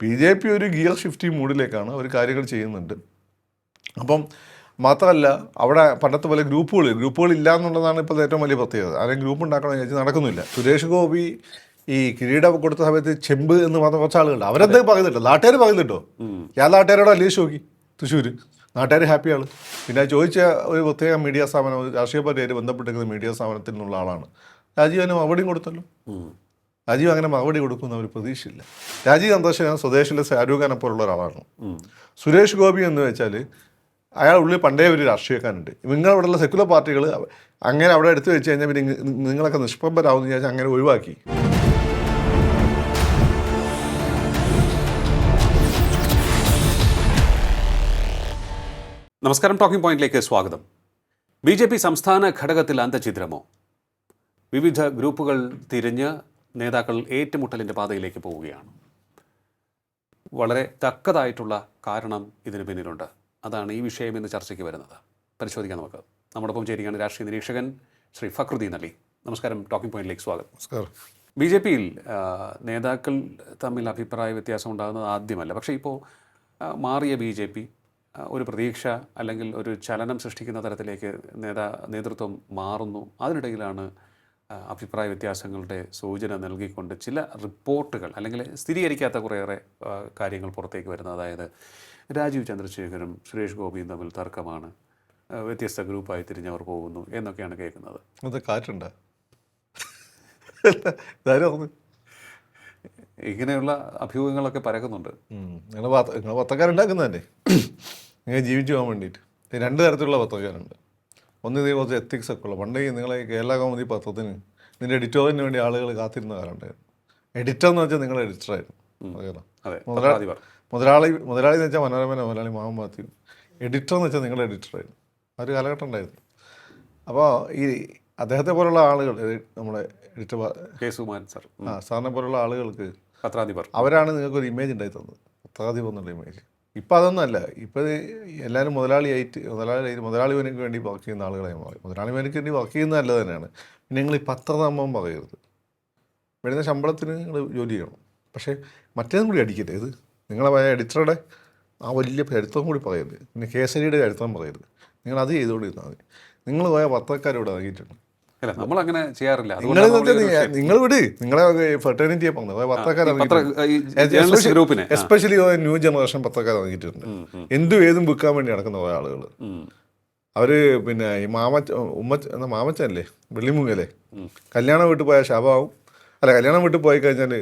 BJP ഒരു gear shifting മൂഡിലേക്കാണ് അവർ കാര്യങ്ങൾ ചെയ്യുന്നുണ്ട്. അപ്പം മാത്രമല്ല അവിടെ പണ്ടത്തെ പോലെ ഗ്രൂപ്പുകൾ ഇല്ല എന്നുള്ളതാണ് ഇപ്പോൾ ഏറ്റവും വലിയ പ്രത്യേകത. ആരെയും ഗ്രൂപ്പ് ഉണ്ടാക്കണമെന്ന് വിചാരിച്ചാൽ നടക്കുന്നില്ല. സുരേഷ് ഗോപി ഈ കിരീടം കൊടുത്ത സമയത്ത് ചെമ്പ് എന്ന് പറഞ്ഞ കുറച്ച് ആളുകളുണ്ട്. അവരെന്തൊക്കെ പറയുന്നുണ്ടോ, നാട്ടുകാർ പറയുന്നുണ്ടോ? ഞാൻ നാട്ടുകാരോട് അന്വേഷിച്ച് നോക്കി തൃശ്ശൂർ, നാട്ടുകാർ ഹാപ്പിയാണ്. പിന്നെ ചോദിച്ച ഒരു പ്രത്യേക മീഡിയ സ്ഥാപനം, രാഷ്ട്രീയ പാർട്ടിയായിട്ട് ബന്ധപ്പെട്ടിരിക്കുന്ന മീഡിയ സ്ഥാപനത്തിൽ നിന്നുള്ള ആളാണ്. രാജീവ് അതിന് മറുപടിയും കൊടുത്തല്ലോ. രാജീവ് അങ്ങനെ മറുപടി കൊടുക്കുന്ന ഒരു പ്രതീക്ഷയില്ല. രാജീവ് സന്തോഷം സ്വദേശിലെ ഷാരൂഖ് ഖാനെ പോലുള്ള ഒരാളാണ്. സുരേഷ് ഗോപി എന്ന് വെച്ചാൽ അയാൾ ഉള്ളിൽ പണ്ടേ ഒരു രാഷ്ട്രീയക്കാരുണ്ട്. നിങ്ങളിവിടെയുള്ള സെക്കുലർ പാർട്ടികൾ അങ്ങനെ അവിടെ എടുത്തു വെച്ച് കഴിഞ്ഞാൽ പിന്നെ നിങ്ങളൊക്കെ നിഷ്പ്രഭരാകുമെന്ന് വിചാരിച്ചാൽ അങ്ങനെ ഒഴിവാക്കി. നമസ്കാരം, ടോക്കിംഗ് പോയിന്റിലേക്ക് സ്വാഗതം. BJP സംസ്ഥാന ഘടകത്തിൽ അന്തഛിദ്രമോ? വിവിധ ഗ്രൂപ്പുകൾ തിരിഞ്ഞ് നേതാക്കൾ ഏറ്റുമുട്ടലിൻ്റെ പാതയിലേക്ക് പോവുകയാണ്. വളരെ തക്കതായിട്ടുള്ള കാരണം ഇതിന് പിന്നിലുണ്ട്. അതാണ് ഈ വിഷയം ഇന്ന് ചർച്ചയ്ക്ക് വരുന്നത്. പരിശോധിക്കാൻ നമുക്ക്. നമ്മോടൊപ്പം ചേരുകയാണ് രാഷ്ട്രീയ നിരീക്ഷകൻ ശ്രീ ഫക്രുദ്ദീൻ അലി. നമസ്കാരം, ടോക്കിംഗ് പോയിന്റിലേക്ക് സ്വാഗതം. നമസ്കാരം. BJPയിൽ നേതാക്കൾ തമ്മിൽ അഭിപ്രായ വ്യത്യാസം ഉണ്ടാകുന്നത് ആദ്യമല്ല. പക്ഷേ ഇപ്പോൾ മാറിയ BJP ഒരു പ്രതീക്ഷ അല്ലെങ്കിൽ ഒരു ചലനം സൃഷ്ടിക്കുന്ന തരത്തിലേക്ക് നേതൃത്വം മാറുന്നു. അതിനിടയിലാണ് അഭിപ്രായ വ്യത്യാസങ്ങളുടെ സൂചന നൽകിക്കൊണ്ട് ചില റിപ്പോർട്ടുകൾ അല്ലെങ്കിൽ സ്ഥിരീകരിക്കാത്ത കുറേയേറെ കാര്യങ്ങൾ പുറത്തേക്ക് വരുന്നത്. അതായത് രാജീവ് ചന്ദ്രശേഖരും സുരേഷ് ഗോപിയും തമ്മിൽ തർക്കമാണ്, വ്യത്യസ്ത ഗ്രൂപ്പായി തിരിഞ്ഞവർ പോകുന്നു എന്നൊക്കെയാണ് കേൾക്കുന്നത്. അത് കാറ്റുണ്ട് ഇങ്ങനെയുള്ള അഭ്യൂഹങ്ങളൊക്കെ പരക്കുന്നുണ്ട്. നിങ്ങൾ പത്രക്കാരുണ്ടാക്കുന്നതല്ലേ, നിങ്ങൾ ജീവിച്ചു പോകാൻ വേണ്ടിയിട്ട്. രണ്ട് തരത്തിലുള്ള പത്രക്കാരുണ്ട്. ഒന്ന് ഇതിൽ കുറച്ച് എത്തിക്സ് ഒക്കെ ഉള്ള. പണ്ട് നിങ്ങളെ കേരള കൗമുദി പത്രത്തിന് ഇതിൻ്റെ എഡിറ്റോറിയലിന് വേണ്ടി ആളുകൾ കാത്തിരുന്ന കാലമുണ്ടായിരുന്നു. എഡിറ്റർ എന്ന് വെച്ചാൽ നിങ്ങളുടെ എഡിറ്ററായിരുന്നു. മുതലാളി എന്ന് വെച്ചാൽ മനോരമ മുതലാളി മാമൻ മാത്യു. എഡിറ്റർ എന്ന് വെച്ചാൽ നിങ്ങളുടെ എഡിറ്ററായിരുന്നു. ആ ഒരു കാലഘട്ടം ഉണ്ടായിരുന്നു. അപ്പോൾ ഈ അദ്ദേഹത്തെ പോലുള്ള ആളുകൾ, നമ്മുടെ എഡിറ്റർ സാറിനെ പോലുള്ള ആളുകൾക്ക് പത്രാധിപർ, അവരാണ് നിങ്ങൾക്കൊരു ഇമേജ് ഉണ്ടായി തന്നത്, പത്രാധിപർ എന്നുള്ള ഇമേജ്. ഇപ്പം അതൊന്നുമല്ല. ഇപ്പം എല്ലാവരും മുതലാളി വേനയ്ക്ക് വേണ്ടി വർക്ക് ചെയ്യുന്ന ആളുകളായി മാറി. മുതലാളി വേനയ്ക്ക് വേണ്ടി വർക്ക് ചെയ്യുന്നത് നല്ല തന്നെയാണ്. പിന്നെ നിങ്ങൾ ഈ പത്രനാമം പറയരുത്. വരുന്ന ശമ്പളത്തിന് നിങ്ങൾ ജോലി ചെയ്യണം. പക്ഷേ മറ്റേതും കൂടി അടിക്കരുത്. ഇത് നിങ്ങളെ എഡിറ്ററുടെ ആ വലിയ ചരിത്രം കൂടി പറയരുത്. പിന്നെ കേസരിയുടെ ചരിത്രം പറയരുത്. നിങ്ങൾ അത് ചെയ്തുകൊണ്ടിരുന്നാൽ മതി. നിങ്ങൾ പോയ പത്രക്കാരോട് ഇറങ്ങിയിട്ടുണ്ട്. അല്ല, നമ്മളങ്ങനെ ചെയ്യാറില്ല. നിങ്ങൾ വിട്, നിങ്ങളെ ഫെർട്ടേണിറ്റിയെ പറഞ്ഞത് പത്രക്കാർ, എസ്പെഷ്യലി ന്യൂ ജനറേഷൻ പത്രക്കാർ ഇറങ്ങിയിട്ടുണ്ട്. എന്തും ഏതും വിൽക്കാൻ വേണ്ടി നടക്കുന്ന കുറേ ആളുകൾ. അവർ പിന്നെ ഈ മാമച്ചല്ലേ, വെള്ളിമുങ്ങല്ലേ, കല്യാണം വീട്ടിൽ പോയാൽ ശവമാവും. അല്ല, കല്യാണം വീട്ടിൽ പോയി കഴിഞ്ഞാൽ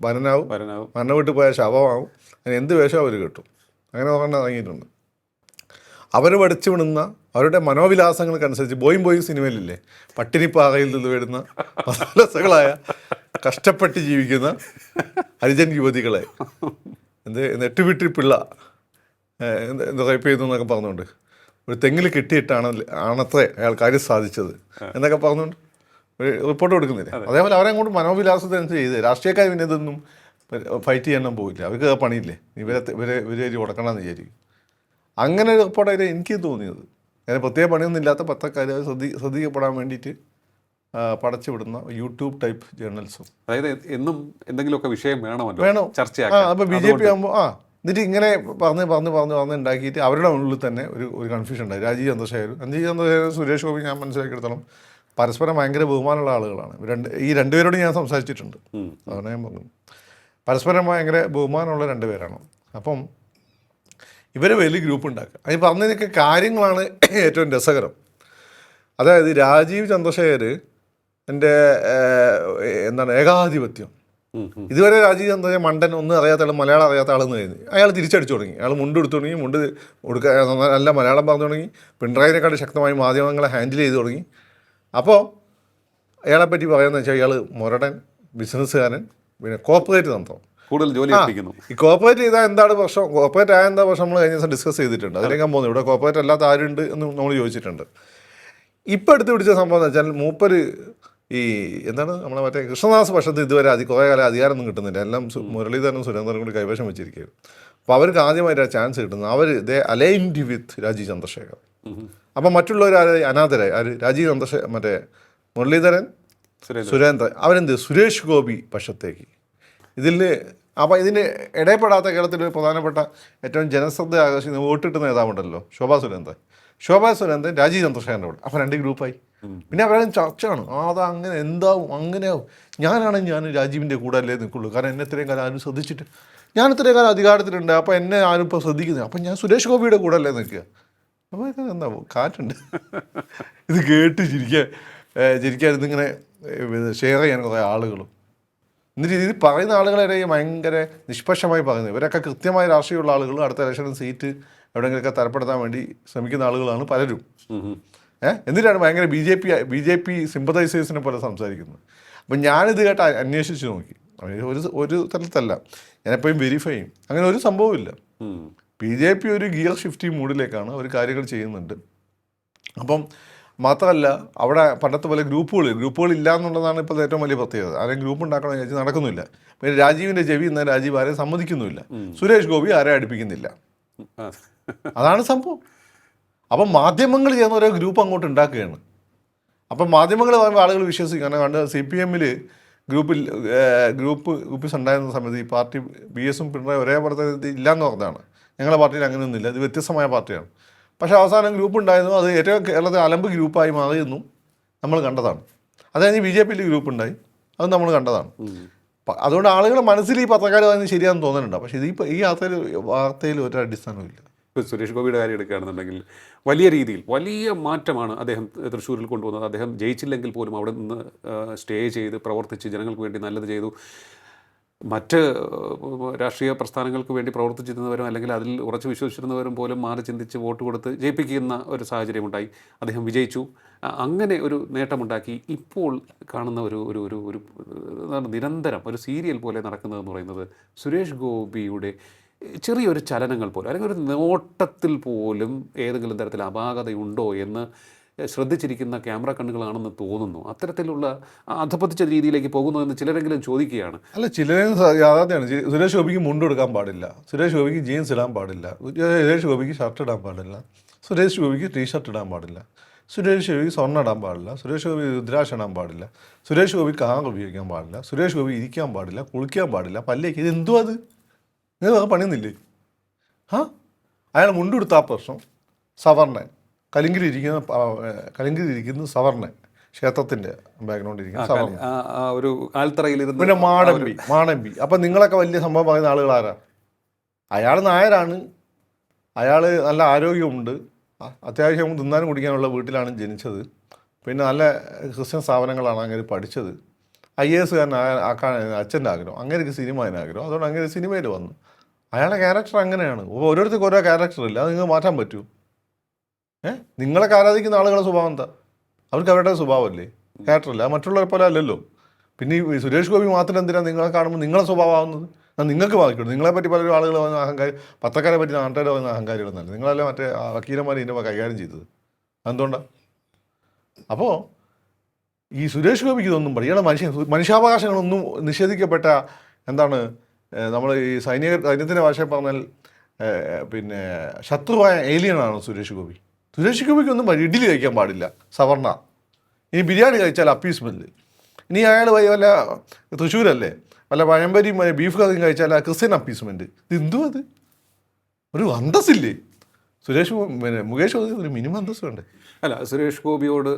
വനനാവും, മരണ വീട്ടിൽ പോയാൽ ശവമാവും. അങ്ങനെ എന്ത് വേഷം അവർ കിട്ടും. അങ്ങനെ പറഞ്ഞാൽ ഇറങ്ങിയിട്ടുണ്ട്. അവർ പഠിച്ചു വിടുന്ന അവരുടെ മനോവിലാസങ്ങൾക്കനുസരിച്ച് ബോയും സിനിമയിലില്ലേ, പട്ടിണിപ്പാകയിൽ നിന്ന് വരുന്ന പലസകളായ കഷ്ടപ്പെട്ട് ജീവിക്കുന്ന ഹരിജൻ യുവതികളെ നെട്ടുവിട്ടി പിള്ള എന്താ റേപ്പ് ചെയ്തു എന്നൊക്കെ പറഞ്ഞുകൊണ്ട് ഒരു തെങ്ങിൽ ആണത്രേ അയാൾ കാര്യം സാധിച്ചത് എന്നൊക്കെ പറഞ്ഞുകൊണ്ട് ഒരു റിപ്പോർട്ട് കൊടുക്കുന്നില്ലേ. അതേപോലെ അവരെ അങ്ങോട്ട് മനോവിലാസത്തിനനുസരിച്ച് ചെയ്ത് രാഷ്ട്രീയക്കാർ പിന്നെ ഇതൊന്നും ഫൈറ്റ് ചെയ്യാനൊന്നും പോയില്ല. അവർക്ക് പണിയില്ലേ, ഇവരെ ഉടക്കണമെന്ന് വിചാരിക്കും. അങ്ങനെ ഒരു റിപ്പോർട്ടായിട്ട് എനിക്ക് തോന്നിയത്. അങ്ങനെ പ്രത്യേക പണിയൊന്നും ഇല്ലാത്ത പത്രക്കാർ ശ്രദ്ധിക്കപ്പെടാൻ വേണ്ടിയിട്ട് പടച്ചു വിടുന്ന യൂട്യൂബ് ടൈപ്പ് ജേർണൽസും. അതായത് എന്നും എന്തെങ്കിലുമൊക്കെ വിഷയം വേണം ചർച്ചയാക്കാം. അപ്പോൾ BJP ആകുമ്പോൾ എന്നിട്ട് ഇങ്ങനെ പറഞ്ഞ് ഉണ്ടാക്കിയിട്ട് അവരുടെ ഉള്ളിൽ തന്നെ ഒരു കൺഫ്യൂഷൻ ഉണ്ടായി. രാജീവ് ചന്ദ്രശേഖരൻ സുരേഷ് ഗോപി ഞാൻ മനസ്സിലാക്കിയെടുത്തോളം പരസ്പരം ഭയങ്കര ബഹുമാനമുള്ള ആളുകളാണ്. ഈ രണ്ടുപേരോട് ഞാൻ സംസാരിച്ചിട്ടുണ്ട്. അതാണ് ഞാൻ പറഞ്ഞു, പരസ്പരം ഭയങ്കര ബഹുമാനമുള്ള രണ്ടുപേരാണ്. അപ്പം ഇവരെ വലിയ ഗ്രൂപ്പ് ഉണ്ടാക്കുക. അതിന് പറഞ്ഞതിനൊക്കെ കാര്യങ്ങളാണ് ഏറ്റവും രസകരം. അതായത് രാജീവ് ചന്ദ്രശേഖർ ഏകാധിപത്യം. ഇതുവരെ രാജീവ് ചന്ദ്രശേഖർ മണ്ടൻ, ഒന്നും അറിയാത്ത ആൾ, മലയാളം അറിയാത്ത ആളെന്ന് കഴിഞ്ഞ് അയാൾ തിരിച്ചടിച്ചു തുടങ്ങി. അയാൾ മുണ്ട് എടുത്തു തുടങ്ങി, മുണ്ട് കൊടുക്കാൻ നല്ല മലയാളം പറഞ്ഞു തുടങ്ങി. പിണറായിനെക്കാൾ ശക്തമായി മാധ്യമങ്ങളെ ഹാൻഡിൽ ചെയ്ത് തുടങ്ങി. അപ്പോൾ അയാളെപ്പറ്റി പറയാമെന്ന് വെച്ചാൽ അയാൾ മുരടൻ, ബിസിനസ്സുകാരൻ, പിന്നെ കോർപ്പറേറ്റ് തന്ത്രം, കൂടുതൽ ജോലി ഏൽപ്പിക്കുന്നു. ഈ കോർപ്പറേറ്റ് ചെയ്താൽ എന്താണ് പ്രശ്നം, കോർപ്പറേറ്റ് ആയ എന്താ പ്രശ്നം, നമ്മൾ കഴിഞ്ഞ ദിവസം ഡിസ്കസ് ചെയ്തിട്ടുണ്ട്. അതിലേക്ക് പോകുന്നു. ഇവിടെ കോർപ്പറേറ്റ് അല്ലാത്ത ആരുണ്ട് എന്ന് നമ്മൾ ചോദിച്ചിട്ടുണ്ട്. ഇപ്പം എടുത്ത് പിടിച്ച സംഭവം എന്ന് വെച്ചാൽ മൂപ്പര് ഈ നമ്മളെ മറ്റേ കൃഷ്ണദാസ് പക്ഷത്ത് ഇതുവരെ കുറേ കാലം അധികാരമൊന്നും കിട്ടുന്നില്ല. എല്ലാം മുരളീധരനും സുരേന്ദ്രനും കൂടി കൈവശം വെച്ചിരിക്കുകയാണ്. അപ്പോൾ അവർക്ക് ആദ്യമായിട്ട് ആ ചാൻസ് കിട്ടുന്നത്. അവർ അലൈൻഡ് വിത്ത് രാജീവ് ചന്ദ്രശേഖർ. അപ്പം മറ്റുള്ളവർ അനാഥരായി. രാജീവ് ചന്ദ്രശേഖർ, മറ്റേ മുരളീധരൻ, സുരേന്ദ്രൻ, അവരെന്ത് സുരേഷ് ഗോപി പക്ഷത്തേക്ക്. ഇതിൽ അപ്പോൾ ഇതിന് ഇടയപ്പെടാത്ത കേരളത്തിലെ ഒരു പ്രധാനപ്പെട്ട ഏറ്റവും ജനശ്രദ്ധ ആകർഷിക്കുന്ന വോട്ടിട്ട് നേതാവുണ്ടല്ലോ ശോഭാ സുരേന്ദ്രൻ രാജീവ് ചന്ദ്രശേഖരൻ്റെ കൂടെ. അപ്പോൾ 2 ഗ്രൂപ്പായി. പിന്നെ അവരുടെ ചർച്ചയാണ്, അത് അങ്ങനെ എന്താവും, അങ്ങനെയാവും. ഞാൻ രാജീവിൻ്റെ കൂടെ അല്ലേ നിൽക്കുള്ളൂ, കാരണം എന്നെ ഇത്രയും കാലം ആരും ശ്രദ്ധിച്ചിട്ട്, ഞാൻ ഇത്രയും കാലം അധികാരത്തിലുണ്ട്, അപ്പോൾ എന്നെ ആരും ഇപ്പോൾ ശ്രദ്ധിക്കുന്നത്, അപ്പം ഞാൻ സുരേഷ് ഗോപിയുടെ കൂടെ അല്ലേ നിൽക്കുക. അപ്പോൾ ഇത് എന്താ കാറ്റുണ്ട്. ഇത് കേട്ട് ചിരിക്കാൻ ഇതിങ്ങനെ ഷെയർ ചെയ്യാൻ കുറേ ആളുകളും. എന്നിട്ട് ഇത് പറയുന്ന ആളുകളെ ഭയങ്കര നിഷ്പക്ഷമായി പറയുന്നത്, ഇവരൊക്കെ കൃത്യമായ രാഷ്ട്രീയമുള്ള ആളുകൾ, അടുത്ത ഇലക്ഷനിൽ സീറ്റ് എവിടെയെങ്കിലുമൊക്കെ തരപ്പെടുത്താൻ വേണ്ടി ശ്രമിക്കുന്ന ആളുകളാണ് പലരും. എന്നിട്ടാണ് ഭയങ്കര ബി ജെ പി സിമ്പതൈസേഴ്സിനെ പോലെ സംസാരിക്കുന്നത്. അപ്പം ഞാനിത് കേട്ട് അന്വേഷിച്ച് നോക്കി. ഒരു തരത്തിലല്ല, ഞാനെപ്പോഴും വെരിഫൈ ചെയ്യും. അങ്ങനെ ഒരു സംഭവമില്ല. BJP ഒരു ഗിയർ ഷിഫ്റ്റിംഗ് മൂഡിലേക്കാണ് ഒരു കാര്യങ്ങൾ ചെയ്യുന്നുണ്ട്. അപ്പം മാത്രമല്ല, അവിടെ പണ്ടത്തെ പോലെ ഗ്രൂപ്പുകൾ ഇല്ല എന്നുള്ളതാണ് ഇപ്പോൾ ഏറ്റവും വലിയ പ്രത്യേകത. ആരെയും ഗ്രൂപ്പ് ഉണ്ടാക്കണമെന്ന് വിചാരിച്ച് നടക്കുന്നില്ല. പിന്നെ രാജീവിൻ്റെ ചെവി ഇന്ന് രാജീവ് ആരെയും സമ്മതിക്കുന്നുമില്ല, സുരേഷ് ഗോപി ആരെയും അടുപ്പിക്കുന്നില്ല. അതാണ് സംഭവം. അപ്പം മാധ്യമങ്ങൾ ചെയ്യുന്ന ഓരോ ഗ്രൂപ്പ് അങ്ങോട്ട് ഉണ്ടാക്കുകയാണ്. അപ്പം മാധ്യമങ്ങൾ പറയുമ്പോൾ ആളുകൾ വിശ്വസിക്കും. കാരണം കണ്ട് CPM ഗ്രൂപ്പ് ഉണ്ടായിരുന്ന സമയത്ത് ഈ പാർട്ടി BS പിണറായി ഒരേപോലത്തെ ഇല്ലയെന്ന് പറഞ്ഞതാണ്. ഞങ്ങളുടെ പാർട്ടിയിൽ അങ്ങനെയൊന്നുമില്ല, ഇത് വ്യത്യസ്തമായ പാർട്ടിയാണ്. പക്ഷേ അവസാനം ഗ്രൂപ്പ് ഉണ്ടായിരുന്നു, അത് ഏറ്റവും കേരളത്തിൽ അലമ്പ് ഗ്രൂപ്പായി മാറിയെന്നും നമ്മൾ കണ്ടതാണ്. അത് കഴിഞ്ഞ് BJP ഗ്രൂപ്പ് ഉണ്ടായി, അത് നമ്മൾ കണ്ടതാണ്. അതുകൊണ്ട് ആളുകളുടെ മനസ്സിൽ ഈ പത്രക്കാർ പറയുന്നത് ശരിയാണെന്ന് തോന്നുന്നുണ്ട്. പക്ഷേ ഈ വാർത്തയിൽ ഒരു അടിസ്ഥാനമില്ല. ഇപ്പോൾ സുരേഷ് ഗോപിയുടെ കാര്യം എടുക്കുകയാണെന്നുണ്ടെങ്കിൽ വലിയ രീതിയിൽ വലിയ മാറ്റമാണ് അദ്ദേഹം തൃശ്ശൂരിൽ കൊണ്ടുവന്നത്. അദ്ദേഹം ജയിച്ചില്ലെങ്കിൽ പോലും അവിടെ നിന്ന് സ്റ്റേ ചെയ്ത് പ്രവർത്തിച്ച് ജനങ്ങൾക്ക് വേണ്ടി നല്ലത് ചെയ്തു. മറ്റ് രാഷ്ട്രീയ പ്രസ്ഥാനങ്ങൾക്ക് വേണ്ടി പ്രവർത്തിച്ചിരുന്നവരും അല്ലെങ്കിൽ അതിൽ ഉറച്ചു വിശ്വസിച്ചിരുന്നവരും പോലും മാറി ചിന്തിച്ച് വോട്ട് കൊടുത്ത് ജയിപ്പിക്കുന്ന ഒരു സാഹചര്യമുണ്ടായി. അദ്ദേഹം വിജയിച്ചു. അങ്ങനെ ഒരു നേട്ടമുണ്ടാക്കി. ഇപ്പോൾ കാണുന്ന ഒരു നിരന്തരം ഒരു സീരിയൽ പോലെ നടക്കുന്നതെന്ന് പറയുന്നത് സുരേഷ് ഗോപിയുടെ ചെറിയൊരു ചലനങ്ങൾ പോലും അല്ലെങ്കിൽ ഒരു നോട്ടത്തിൽ പോലും ഏതെങ്കിലും തരത്തിൽ അപാകതയുണ്ടോ എന്ന് ശ്രദ്ധിച്ചിരിക്കുന്ന ക്യാമറ കണ്ണുകളാണെന്ന് തോന്നുന്നു. അത്തരത്തിലുള്ള അധപ്പതിച്ച രീതിയിലേക്ക് പോകുന്നതെന്ന് ചിലരെങ്കിലും ചോദിക്കുകയാണ്. അല്ല, ചിലരും യാഥാർത്ഥ്യമാണ്. സുരേഷ് ഗോപിക്ക് മുണ്ടെടുക്കാൻ പാടില്ല, സുരേഷ് ഗോപിക്ക് ജീൻസ് ഇടാൻ പാടില്ല, സുരേഷ് ഗോപിക്ക് ഷർട്ട് ഇടാൻ പാടില്ല, സുരേഷ് ഗോപിക്ക് ടീഷർട്ട് ഇടാൻ പാടില്ല, സുരേഷ് ഗോപിക്ക് സ്വർണ്ണം ഇടാൻ പാടില്ല, സുരേഷ് ഗോപി രുദ്രാക്ഷ ഇടാൻ പാടില്ല, സുരേഷ് ഗോപി കാർ ഉപയോഗിക്കാൻ പാടില്ല, സുരേഷ് ഗോപി ഇരിക്കാൻ പാടില്ല, കുളിക്കാൻ പാടില്ല, പല്ലേക്ക്. ഇത് എന്തുവാ അത്? നിങ്ങൾ വേറെ പണിയുന്നില്ലേ? അയാൾ മുണ്ടെടുത്ത ആ പ്രശ്നം സവർണൻ കലിങ്കിലിരിക്കുന്ന സവർണൻ, ക്ഷേത്രത്തിൻ്റെ ബാക്ക്ഗ്രൗണ്ടിൽ ഇരിക്കുന്ന സവർണൻ, ഒരു ആൽത്തറയിലിരുന്ന്, പിന്നെ മാണമ്പി. അപ്പം നിങ്ങളൊക്കെ വലിയ സംഭവം പറയുന്ന ആളുകൾ ആരാ? അയാൾ നായരാണ്, അയാൾ നല്ല ആരോഗ്യമുണ്ട്, അത്യാവശ്യം തിന്നാനും കുടിക്കാനുള്ള വീട്ടിലാണ് ജനിച്ചത്, പിന്നെ നല്ല ക്രിസ്ത്യൻ സ്ഥാപനങ്ങളാണ് അങ്ങനെ പഠിച്ചത്, IAS ആക്കാൻ അച്ഛൻ്റെ ആഗ്രഹം, അങ്ങനെ ഒരു സിനിമയിനാഗ്രഹം, അതുകൊണ്ട് അങ്ങനെ ഒരു സിനിമയിൽ വന്നു. അയാളുടെ ക്യാരക്ടർ അങ്ങനെയാണ്. ഓരോരുത്തർക്കും ഓരോ ക്യാരക്ടറില്ല, അത് നിങ്ങൾ മാറ്റാൻ പറ്റുമോ? നിങ്ങളൊക്കെ ആരാധിക്കുന്ന ആളുകളുടെ സ്വഭാവം എന്താ? അവർക്ക് അവരുടെ സ്വഭാവമല്ലേ, ക്യാരക്ടറല്ല. മറ്റുള്ളവരെ പോലെ അല്ലല്ലോ. പിന്നെ ഈ സുരേഷ് ഗോപി മാത്രം എന്തിനാണ് നിങ്ങളെ കാണുമ്പോൾ നിങ്ങളെ സ്വഭാവമാവുന്നത്? നിങ്ങൾക്ക് ബാധിക്കണം. നിങ്ങളെപ്പറ്റി പലരും ആളുകൾ വന്ന അഹങ്കാരി, പത്രക്കാരെ പറ്റി നാട്ടുകാർ വന്ന അഹങ്കാരികളെന്നല്ല. നിങ്ങളല്ലേ മറ്റേ വക്കീലന്മാർ ഇതിൻ്റെ കൈകാര്യം ചെയ്തത്. അതെന്തുകൊണ്ടാണ്? അപ്പോൾ ഈ സുരേഷ് ഗോപിക്ക് ഇതൊന്നും പറയും. ഇയാളെ മനുഷ്യാവകാശങ്ങളൊന്നും നിഷേധിക്കപ്പെട്ട എന്താണ് നമ്മൾ ഈ സൈന്യത്തിൻ്റെ ഭാഷയിൽ പറഞ്ഞാൽ പിന്നെ ശത്രുവായ ഏലിയനാണ് സുരേഷ് ഗോപി. സുരേഷ് ഗോപിക്കൊന്നും ഇഡ്ഡലി കഴിക്കാൻ പാടില്ല, സവർണ. ഇനി ബിരിയാണി കഴിച്ചാൽ അപ്പീസ്മെൻറ്റ്. ഇനി അയാൾ വല്ല തൃശ്ശൂരല്ലേ വല്ല പഴംപരിയും ബീഫ് കറിയും കഴിച്ചാൽ ക്രിസ്ത്യൻ അപ്പീസ്മെൻറ്റ്. ഇത് എന്തും അത് ഒരു അന്തസ്സില്ലേ? മുകേഷ് ഒരു മിനിമം അന്തസ് വേണ്ടേ? അല്ല, സുരേഷ് ഗോപിയോട്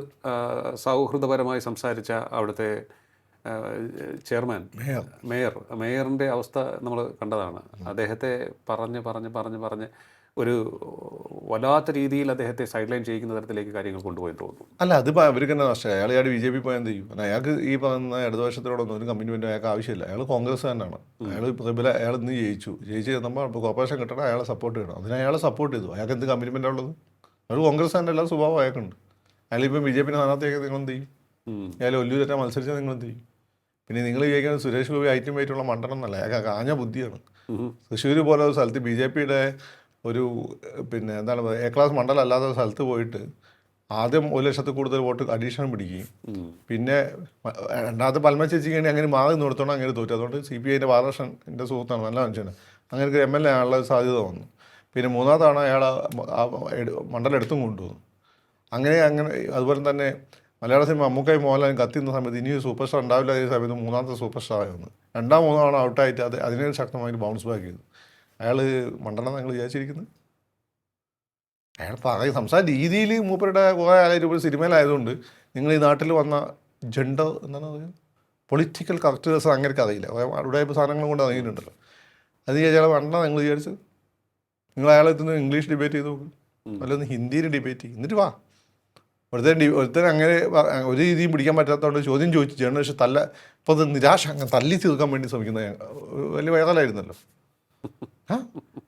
സൗഹൃദപരമായി സംസാരിച്ച അവിടുത്തെ ചെയർമാൻ മേയറിൻ്റെ അവസ്ഥ നമ്മൾ കണ്ടതാണ്. അദ്ദേഹത്തെ പറഞ്ഞ് ഒരു വല്ലാത്ത രീതിയിൽ അദ്ദേഹത്തെ സൈഡ് ലൈൻ ചെയ്യിക്കുന്ന തരത്തിലേക്ക് കാര്യങ്ങൾ കൊണ്ടുപോയി തോന്നുന്നു. അല്ല, അത് അവർക്ക് തന്നെ നഷ്ടം. അയാൾ BJP പോയാൽ എന്ത് ചെയ്യും? അയാൾക്ക് ഈ പറയുന്ന ഇടതുപക്ഷത്തിനോടൊന്നും ഒരു കമ്മിറ്റ്മെൻറ്റ് അയാൾക്ക് ആവശ്യമില്ല. അയാൾ കോൺഗ്രസ് തന്നെയാണ്. അയാൾ ഇന്ന് ജയിച്ച് നമ്മൾ കോർപ്പറേഷൻ കിട്ടണം, അയാളെ സപ്പോർട്ട് ചെയ്യണം. അതിന് അയാളെ സപ്പോർട്ട് ചെയ്തു. അയാൾക്ക് എന്ത് കമ്മിറ്റ്മെൻറ്റാണ് ഉള്ളത്? അയാൾ കോൺഗ്രസ് തന്നെ എല്ലാ സ്വഭാവം അയാൾക്കുണ്ട്. അയാളിപ്പം BJP സ്ഥാനാർത്ഥിയൊക്കെ നിങ്ങൾ എന്ത് ചെയ്യും? അയാൾ ഒല്ലൂരേറ്റ മത്സരിച്ചാൽ നിങ്ങൾ എന്ത് ചെയ്യും? പിന്നെ നിങ്ങൾ വിചാരിക്കുന്നത് സുരേഷ് ഗോപി ഐറ്റം ആയിട്ടുള്ള മണ്ഡലം എന്നല്ല, അയാൾക്ക് കാഞ്ഞ ബുദ്ധിയാണ്. തൃശ്ശൂർ പോലെ ഒരു സ്ഥലത്ത് BJPയുടെ ഒരു പിന്നെ എന്താണ് A ക്ലാസ് മണ്ഡലം അല്ലാത്ത സ്ഥലത്ത് പോയിട്ട് ആദ്യം 1 ലക്ഷത്തിൽ കൂടുതൽ വോട്ട് അഡീഷണൽ പിടിക്കുകയും പിന്നെ രണ്ടാമത്തെ പൽമ ചേച്ചിക്ക് വേണ്ടി അങ്ങനെ മാറി നിർത്തോണം, അങ്ങനെ തോറ്റു. അതുകൊണ്ട് CPIൻ്റെ ബാലകൃഷ്ണൻ എൻ്റെ സുഹൃത്താണ്, നല്ല മനുഷ്യന്, അങ്ങനെ ഒരു MLA ആണുള്ള സാധ്യത വന്നു. പിന്നെ 3-ാം തവണ അയാൾ മണ്ഡലം എടുത്തും കൊണ്ടുവന്നു. അങ്ങനെ അതുപോലെ തന്നെ മലയാള സിനിമ മമ്മൂക്കായി മോഹൻലാലും കത്തിയുന്ന സമയത്ത് ഇനി ഒരു സൂപ്പർ സ്റ്റാർ ഉണ്ടാവില്ല. ഈ സമയത്ത് മൂന്നാമത്തെ സൂപ്പർ സ്റ്റാർ ആയിരുന്നു. 2-3 തവണ ഔട്ടായിട്ട് അതിനെ ശക്തമായിട്ട് ബൗൺസ് ബാക്ക് ചെയ്തു. അയാൾ മണ്ടനെന്ന് നിങ്ങൾ വിചാരിച്ചിരിക്കുന്നത്? അയാൾ സംസാര രീതിയിൽ മൂപ്പരുടെ കുറേ ആളായിട്ട് ഇപ്പോൾ സിനിമയിലായതുകൊണ്ട് നിങ്ങൾ ഈ നാട്ടിൽ വന്ന ജെൻഡർ എന്താണ് പറയുക, പൊളിറ്റിക്കൽ കറക്റ്റ്നെസ് അങ്ങനെ അറിയില്ല. അവിടെ ഇപ്പോൾ സാധനങ്ങളും കൊണ്ട് ഇറങ്ങിയിട്ടുണ്ടല്ലോ. അത് അയാൾ മണ്ടന നിങ്ങൾ വിചാരിച്ചത്? നിങ്ങൾ അയാളെ എത്തുന്ന ഇംഗ്ലീഷ് ഡിബേറ്റ് ചെയ്ത് നോക്കും, അല്ലൊന്ന് ഹിന്ദിയിൽ ഡിബേറ്റ് ചെയ്യും. എന്നിട്ട് വാ. ഒരുത്തൻ അങ്ങനെ ഒരു രീതിയും പിടിക്കാൻ പറ്റാത്തതുകൊണ്ട് ചോദ്യം ചോദിച്ചു ജേർണലിസ്റ്റ് ഇപ്പോൾ അത് നിരാശ അങ്ങനെ തല്ലി തീർക്കാൻ വേണ്ടി ശ്രമിക്കുന്നത് വലിയ വൈറലായിരുന്നല്ലോ.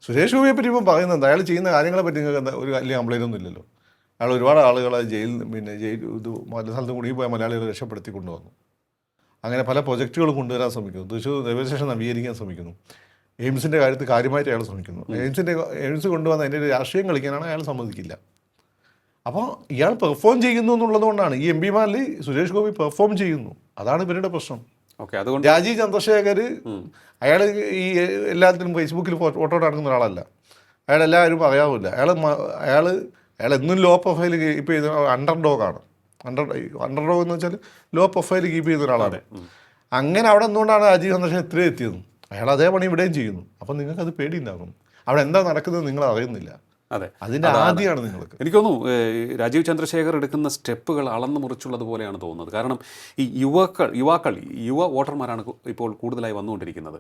സുരേഷ് ഗോപിയെ പറ്റി ഇപ്പം പറയുന്നത് അയാൾ ചെയ്യുന്ന കാര്യങ്ങളെ പറ്റി നിങ്ങൾക്ക് ഒരു വലിയ കംപ്ലൈൻ്റ് ഒന്നും ഇല്ലല്ലോ. അയാൾ ഒരുപാട് ആളുകളെ ജയിൽ ഇത് പല സ്ഥലത്തും കൂടി പോയ മലയാളികളെ രക്ഷപ്പെടുത്തി കൊണ്ടുവന്നു. അങ്ങനെ പല പ്രൊജക്റ്റുകൾ കൊണ്ടുവരാൻ ശ്രമിക്കുന്നു. തൃശ്ശൂർ റെയിൽവേ സ്റ്റേഷൻ നവീകരിക്കാൻ ശ്രമിക്കുന്നു. എയിംസിൻ്റെ കാര്യത്തിൽ കാര്യമായിട്ട് അയാൾ ശ്രമിക്കുന്നു. എയിംസ് കൊണ്ടുവന്ന് അതിൻ്റെ ഒരു രാഷ്ട്രീയം കളിക്കാനാണ് അയാൾ സമ്മതിക്കില്ല. അപ്പോൾ ഇയാൾ പെർഫോം ചെയ്യുന്നു എന്നുള്ളത് കൊണ്ടാണ് ഈ MP-മാരിൽ സുരേഷ് ഗോപി പെർഫോം ചെയ്യുന്നു. അതാണ് ഇവരുടെ പ്രശ്നം. ഓക്കെ, അതുകൊണ്ട് രാജീവ് ചന്ദ്രശേഖർ അയാൾ ഈ എല്ലാത്തിനും ഫേസ്ബുക്കിൽ ഫോട്ടോ നടക്കുന്ന ഒരാളല്ല. അയാളെല്ലാവരും പറയാറില്ല. അയാൾ എന്നും ലോ പ്രൊഫൈൽ കീപ്പ് ചെയ്യുന്ന അണ്ടർ ഡോഗാണ്. അണ്ടർ ഡോഗ് എന്ന് വെച്ചാൽ ലോ പ്രൊഫൈൽ കീപ്പ് ചെയ്യുന്ന ഒരാളാണ്. അങ്ങനെ അവിടെ എന്തുകൊണ്ടാണ് രാജീവ് ചന്ദ്രശേഖർ ഇത്രയും എത്തിയത്? അയാൾ അതേ പണി ഇവിടെയും ചെയ്യുന്നു. അപ്പം നിങ്ങൾക്കത് പേടിയുണ്ടാകും. അവിടെ എന്താ നടക്കുന്നത് നിങ്ങൾ അറിയുന്നില്ല. അതെ, അതിൻ്റെ ആദ്യമാണ് നിങ്ങൾക്ക്. എനിക്ക് തോന്നുന്നു രാജീവ് ചന്ദ്രശേഖർ എടുക്കുന്ന സ്റ്റെപ്പുകൾ അളന്നു മുറിച്ചുള്ളതുപോലെയാണ് തോന്നുന്നത്. കാരണം ഈ യുവ വോട്ടർമാരാണ് ഇപ്പോൾ കൂടുതലായി വന്നുകൊണ്ടിരിക്കുന്നത്.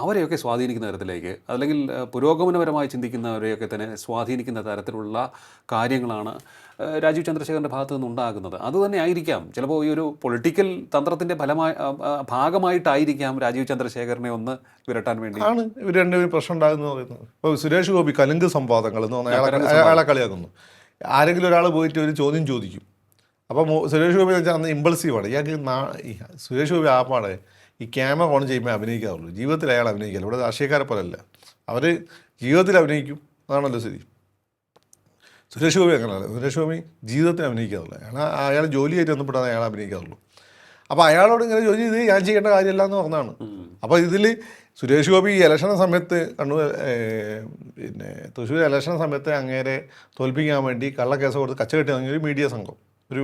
അവരെയൊക്കെ സ്വാധീനിക്കുന്ന തരത്തിലേക്ക്, അല്ലെങ്കിൽ പുരോഗമനപരമായി ചിന്തിക്കുന്നവരെയൊക്കെ തന്നെ സ്വാധീനിക്കുന്ന തരത്തിലുള്ള കാര്യങ്ങളാണ് രാജീവ് ചന്ദ്രശേഖറിൻ്റെ ഭാഗത്തു നിന്നുണ്ടാകുന്നത്. അതുതന്നെ ആയിരിക്കാം ചിലപ്പോൾ ഈ ഒരു പൊളിറ്റിക്കൽ തന്ത്രത്തിൻ്റെ ഭാഗമായിട്ടായിരിക്കാം രാജീവ് ചന്ദ്രശേഖരനെ ഒന്ന് വിരട്ടാൻ വേണ്ടി ആണ് ഇവർ രണ്ടുപേരും പ്രശ്നം ഉണ്ടാകുന്നത് പറയുന്നത്. ഇപ്പോൾ സുരേഷ് ഗോപി കലുങ്ക് സംവാദങ്ങൾ എന്ന് പറഞ്ഞാൽ അയാളെ കളിയാക്കുന്നു. ആരെങ്കിലും ഒരാൾ പോയിട്ട് ഒരു ചോദ്യം ചോദിക്കും. അപ്പോൾ സുരേഷ് ഗോപി എന്ന് വെച്ചാൽ അന്ന് ഇമ്പൾസീവാണ്. ഇയാൾക്ക് സുരേഷ് ഗോപി ആപ്പാടെ ഈ ക്യാമറ ഓൺ ചെയ്യുമ്പോൾ അഭിനയിക്കാറുള്ളൂ. ജീവിതത്തിൽ അയാൾ അഭിനയിക്കില്ല. ഇവിടെ രാഷ്ട്രീയക്കാരെ പോലല്ല, അവർ ജീവിതത്തിൽ അഭിനയിക്കും. അതാണല്ലോ ശരി. സുരേഷ് ഗോപി അങ്ങനെയല്ല. സുരേഷ് ഗോപി ജീവിതത്തിൽ അഭിനയിക്കാറില്ല. അയാൾ ജോലിയായിട്ട് ബന്ധപ്പെട്ടാണ് അയാൾ അഭിനയിക്കാറുള്ളൂ. അപ്പോൾ അയാളോട് ഇങ്ങനെ ജോലി ചെയ്ത് ഞാൻ ചെയ്യേണ്ട കാര്യമല്ല എന്ന് പറഞ്ഞതാണ്. അപ്പോൾ ഇതിൽ സുരേഷ് ഗോപി ഈ ഇലക്ഷന് സമയത്ത് പിന്നെ തൃശ്ശൂർ ഇലക്ഷന് സമയത്ത് അങ്ങേരെ തോൽപ്പിക്കാൻ വേണ്ടി കള്ളക്കേസ് കൊടുത്ത് കച്ചകെട്ടി തുടങ്ങിയ ഒരു മീഡിയ സംഘം അവർ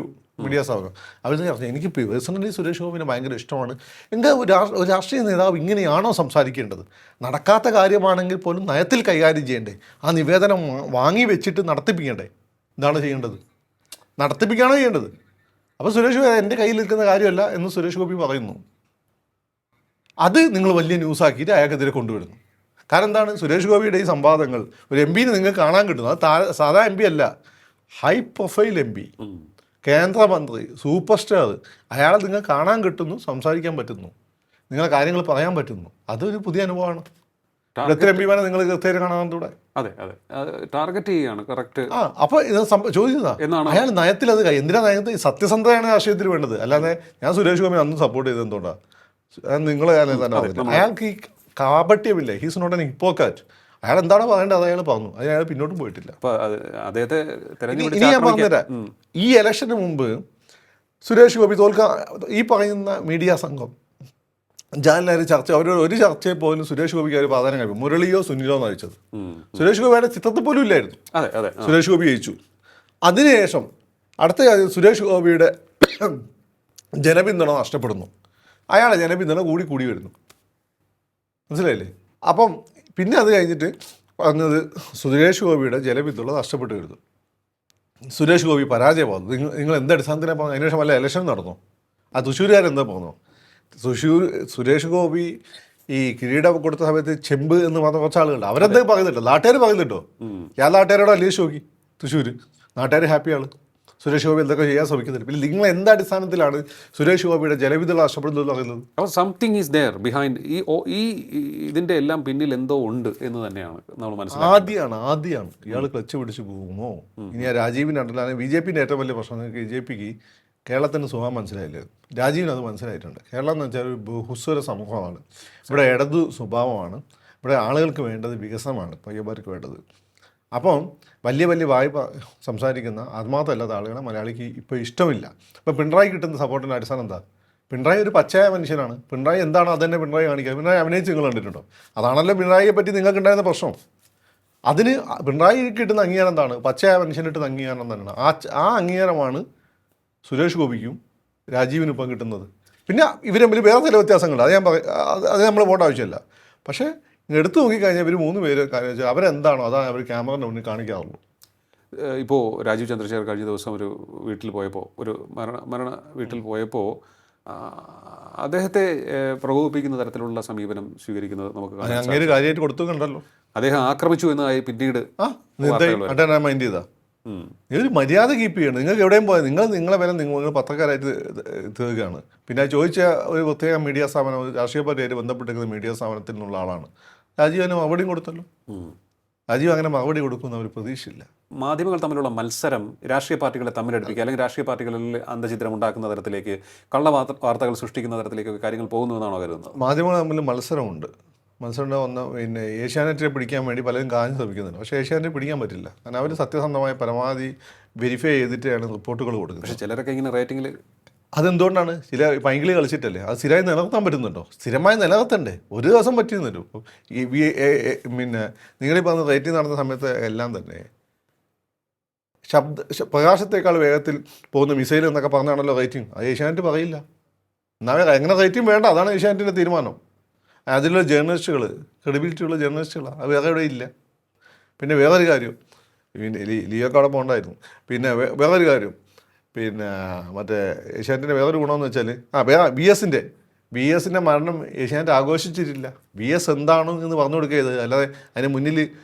പറഞ്ഞു എനിക്ക് പേഴ്സണലി സുരേഷ് ഗോപിനെ ഭയങ്കര ഇഷ്ടമാണ്. എന്താ ഒരു രാഷ്ട്രീയ നേതാവ് ഇങ്ങനെയാണോ സംസാരിക്കേണ്ടത്? നടക്കാത്ത കാര്യമാണെങ്കിൽ പോലും നയത്തിൽ കൈകാര്യം ചെയ്യണ്ടേ? ആ നിവേദനം വാങ്ങി വെച്ചിട്ട് നടത്തിപ്പിക്കണ്ടേ? ഇതാണ് ചെയ്യേണ്ടത്, നടത്തിപ്പിക്കുകയാണോ ചെയ്യേണ്ടത്? അപ്പോൾ സുരേഷ് ഗോപി എൻ്റെ കയ്യിൽ നിൽക്കുന്ന കാര്യമല്ല എന്ന് സുരേഷ് ഗോപി പറയുന്നു. അത് നിങ്ങൾ വലിയ ന്യൂസാക്കിയിട്ട് അയാൾക്കെതിരെ കൊണ്ടുവരുന്നു. കാരണം എന്താണ്? സുരേഷ് ഗോപിയുടെ ഈ സംവാദങ്ങൾ ഒരു MP നിങ്ങൾക്ക് കാണാൻ കിട്ടുന്നു. അത് സാധാ MP അല്ല, ഹൈ പ്രൊഫൈൽ MP, കേന്ദ്രമന്ത്രി, സൂപ്പർ സ്റ്റാർ. അയാളെ നിങ്ങൾ കാണാൻ കിട്ടുന്നു, സംസാരിക്കാൻ പറ്റുന്നു, നിങ്ങളെ കാര്യങ്ങൾ പറയാൻ പറ്റുന്നു. അതൊരു പുതിയ അനുഭവമാണ്. എത്ര MP-മാരെ നിങ്ങൾ കൃത്യമായിട്ട് കാണാൻ. അതെ, ടാർഗറ്റ് ചെയ്യുകയാണ് കറക്റ്റ്. അപ്പോൾ ഇത് ചോദിച്ചതാ അയാൾ നയത്തിൽ അത് എന്തിനാ നയത്തിൽ സത്യസന്ധതയാണ് രാഷ്ട്രീയത്തിൽ വേണ്ടത്. അല്ലാതെ ഞാൻ സുരേഷ് ഗോപി അന്ന് സപ്പോർട്ട് ചെയ്തത് എന്തുകൊണ്ടാണ്? നിങ്ങൾ അയാൾക്ക് ഈ കാപട്യമില്ല. He's not an hypocrite. അയാൾ എന്താണ് പറയേണ്ടത് അത് അയാൾ പറഞ്ഞു. അത് അയാൾ പിന്നോട്ടും പോയിട്ടില്ല. ഇനി ഞാൻ പറഞ്ഞുതരാം. ഈ ഇലക്ഷന് മുമ്പ് സുരേഷ് ഗോപി ഈ പറയുന്ന മീഡിയ സംഘം ജാലിനാര് ചർച്ച, അവരോട് ഒരു ചർച്ചയിൽ പോലും സുരേഷ് ഗോപിക്ക് അവർ പ്രാധാന്യം കഴിക്കും. മുരളിയോ സുനിലോ എന്ന് അയച്ചത് സുരേഷ് ഗോപിയുടെ ചിത്രത്തിൽ പോലും ഇല്ലായിരുന്നു. സുരേഷ് ഗോപി ജയിച്ചു. അതിനുശേഷം അടുത്ത കാര്യം സുരേഷ് ഗോപിയുടെ ജനപിന്തുണ നഷ്ടപ്പെടുന്നു. അയാളെ ജനപിന്തുണ കൂടി വരുന്നു. മനസ്സിലായില്ലേ? അപ്പം പിന്നെ അത് കഴിഞ്ഞിട്ട് പറഞ്ഞത് സുരേഷ് ഗോപിയുടെ ജനപിന്തുണ നഷ്ടപ്പെട്ടു വരുന്നു. സുരേഷ് ഗോപി പരാജയമാകുന്നു. നിങ്ങൾ എന്ത് അടിസ്ഥാനത്തിനാണ് പോകുന്നത്? അതിനുശേഷം വല്ല ഇലക്ഷൻ നടന്നോ? ആ തൃശ്ശൂരുകാരെന്താ പോകുന്നു? സുരേഷ് ഗോപി ഈ കിരീടം കൊടുത്ത സമയത്ത് ചെമ്പ് എന്ന് പറഞ്ഞ കുറച്ച് ആളുകളുണ്ട്. അവരെന്തൊക്കെ പറയുന്നുണ്ടോ? നാട്ടുകാർ പറയുന്നുണ്ടോ? ഞാൻ നാട്ടുകാരോട് അന്വേഷിച്ച് നോക്കി. തൃശ്ശൂർ നാട്ടുകാർ ഹാപ്പിയാണ്. സുരേഷ് ഗോപി എന്തൊക്കെ ചെയ്യാൻ ശ്രമിക്കുന്നുണ്ട്. പിന്നെ നിങ്ങൾ എന്ത് അടിസ്ഥാനത്തിലാണ് സുരേഷ് ഗോപിയുടെ ജനവിധുള്ള നഷ്ടപ്പെടുന്നത് പറയുന്നത്? അപ്പോൾ സംതിങ് ഈസ് ദെയർ ബിഹൈൻഡ് ഈ ഇതിൻ്റെ എല്ലാം പിന്നിൽ എന്തോ ഉണ്ട് എന്ന് തന്നെയാണ് നമ്മൾ മനസ്സിലാക്കുന്നത്. ആദ്യമാണ് ഇയാൾ ക്ലച്ച് പിടിച്ച് പോകുമോ? ഇനി ആ രാജീവിൻ്റെ ഉണ്ടല്ലോ. BJP-ൻ്റെ ഏറ്റവും വലിയ പ്രശ്നം BJP-ക്ക് കേരളത്തിന് സുഖം മനസ്സിലായില്ല. രാജീവിന് അത് മനസ്സിലായിട്ടുണ്ട്. കേരളം എന്ന് വെച്ചാൽ ഒരു ബഹുസ്വര സമൂഹമാണ്. ഇവിടെ ഇടതു സ്വഭാവമാണ്. ഇവിടെ ആളുകൾക്ക് വേണ്ടത് വികസനമാണ്, പയ്യന്മാർക്ക് വേണ്ടത്. അപ്പം വലിയ വായ്പ സംസാരിക്കുന്ന ആത്മാർത്ഥമല്ലാത്ത ആളുകളെ മലയാളിക്ക് ഇപ്പോൾ ഇഷ്ടമില്ല. ഇപ്പോൾ പിണറായി കിട്ടുന്ന സപ്പോർട്ടിൻ്റെ അടിസ്ഥാനം എന്താ? പിണറായി ഒരു പച്ചയായ മനുഷ്യനാണ്. പിണറായി എന്താണോ അതന്നെ പിണറായി കാണിക്കുക. പിണറായി അഭിനയിച്ച് നിങ്ങൾ കണ്ടിട്ടുണ്ടോ? അതാണല്ലോ പിണറായിയെ പറ്റി നിങ്ങൾക്കുണ്ടായിരുന്ന പ്രശ്നം. അതിന് പിണറായി കിട്ടുന്ന അംഗീകാരം എന്താണ്? പച്ചയായ മനുഷ്യന് കിട്ടുന്ന അംഗീകാരം തന്നെയാണ്. ആ അംഗീകാരമാണ് സുരേഷ് ഗോപിക്കും രാജീവിനും ഇപ്പം കിട്ടുന്നത്. പിന്നെ ഇവർ തമ്മിൽ വേറെ ചില വ്യത്യാസങ്ങളുണ്ട്, അത് ഞാൻ അത് നമ്മൾ പോകേണ്ട ആവശ്യമില്ല. പക്ഷേ എടുത്തു നോക്കിക്കഴിഞ്ഞാൽ ഇവർ 3 പേര് കാര്യം വെച്ചാൽ അവരെന്താണോ അതാണ് അവർ ക്യാമറയുടെ മുന്നിൽ കാണിക്കാറുള്ളൂ. ഇപ്പോൾ രാജീവ് ചന്ദ്രശേഖർ കഴിഞ്ഞ ദിവസം ഒരു വീട്ടിൽ പോയപ്പോൾ, ഒരു മരണ വീട്ടിൽ പോയപ്പോൾ അദ്ദേഹത്തെ പ്രകോപിപ്പിക്കുന്ന തരത്തിലുള്ള സമീപനം സ്വീകരിക്കുന്നത് നമുക്ക് കാണാം. അങ്ങനെ കാര്യമായിട്ട് കൊടുത്തു കണ്ടല്ലോ. അദ്ദേഹം ആക്രമിച്ചു എന്നതായി പിന്നീട് മൈൻഡ് ചെയ്താ ഒരു മര്യാദ കീപ്പ് ചെയ്യണം. നിങ്ങൾക്ക് എവിടെയും പോയാൽ നിങ്ങളെ വില നിങ്ങൾ പത്രക്കാരായിട്ട് തീർക്കുകയാണ്. പിന്നെ ചോദിച്ച ഒരു പ്രത്യേക മീഡിയ സ്ഥാപനം, രാഷ്ട്രീയ പാർട്ടിയായിട്ട് ബന്ധപ്പെട്ടിരിക്കുന്ന മീഡിയ സ്ഥാപനത്തിൽ നിന്നുള്ള ആളാണ്. രാജീവിന് മറുപടിയും കൊടുത്തല്ലോ. രാജീവ് അങ്ങനെ മറുപടി കൊടുക്കുന്ന ഒരു പ്രതീക്ഷയില്ല. മാധ്യമങ്ങൾ തമ്മിലുള്ള മത്സരം രാഷ്ട്രീയ പാർട്ടികളെ തമ്മിലടുപ്പിക്കുക, അല്ലെങ്കിൽ രാഷ്ട്രീയ പാർട്ടികളിൽ അന്തചിത്രം ഉണ്ടാക്കുന്ന തരത്തിലേക്ക്, വാർത്തകൾ സൃഷ്ടിക്കുന്ന തരത്തിലേക്ക് കാര്യങ്ങൾ പോകുന്നു എന്നാണോ കരുതുന്നത്? മാധ്യമങ്ങൾ തമ്മിൽ മത്സരമുണ്ട്. ഒന്ന് പിന്നെ ഏഷ്യാനെറ്റിനെ പിടിക്കാൻ വേണ്ടി പലരും കാര്യം ശ്രമിക്കുന്നുണ്ട്. പക്ഷേ ഏഷ്യാനെറ്റ് പിടിക്കാൻ പറ്റില്ല. കാരണം അവർ സത്യസന്ധമായ പരമാവധി വെരിഫൈ ചെയ്തിട്ടാണ് റിപ്പോർട്ടുകൾ കൊടുക്കുന്നത്. പക്ഷേ ചിലരൊക്കെ ഇങ്ങനെ റേറ്റിംഗിൽ അതെന്തുകൊണ്ടാണ്? ചില പൈങ്കിളി കളിച്ചിട്ടല്ലേ. അത് സ്ഥിരമായി നിലനിർത്താൻ പറ്റുന്നുണ്ടോ? സ്ഥിരമായി നിലനിർത്തണ്ടേ? ഒരു ദിവസം പറ്റിയെന്നല്ലോ. ഈ പിന്നെ നിങ്ങളീ പറഞ്ഞ റേറ്റിംഗ് നടന്ന സമയത്ത് എല്ലാം തന്നെ പ്രകാശത്തേക്കാൾ വേഗത്തിൽ പോകുന്ന മിസൈൽ എന്നൊക്കെ പറഞ്ഞാണല്ലോ റേറ്റിംഗ്. അത് ഏഷ്യാനെറ്റ് പറയില്ല. എന്നാൽ എങ്ങനെ റേറ്റിംഗ് വേണ്ട, അതാണ് ഏഷ്യാനെറ്റിൻ്റെ തീരുമാനം. അതിലുള്ള ജേർണലിസ്റ്റുകൾ, ക്രെഡിബിലിറ്റിയുള്ള ജേർണലിസ്റ്റുകളാണ്, അത് വേറെ എവിടെ ഇല്ല. പിന്നെ വേറൊരു കാര്യം, പിന്നെ ലിയോക്ക് അവിടെ പോകണ്ടായിരുന്നു. പിന്നെ വേറൊരു കാര്യം, പിന്നെ മറ്റേ ഏഷ്യാനെറ്റിൻ്റെ വേറൊരു ഗുണമെന്ന് വെച്ചാൽ ബി എസിൻ്റെ മരണം ഏഷ്യാനെറ്റ് ആഘോഷിച്ചിട്ടില്ല. ബി എസ് എന്താണോ എന്ന് പറഞ്ഞു കൊടുക്കരുത്. അല്ലാതെ അതിന് മുന്നിൽ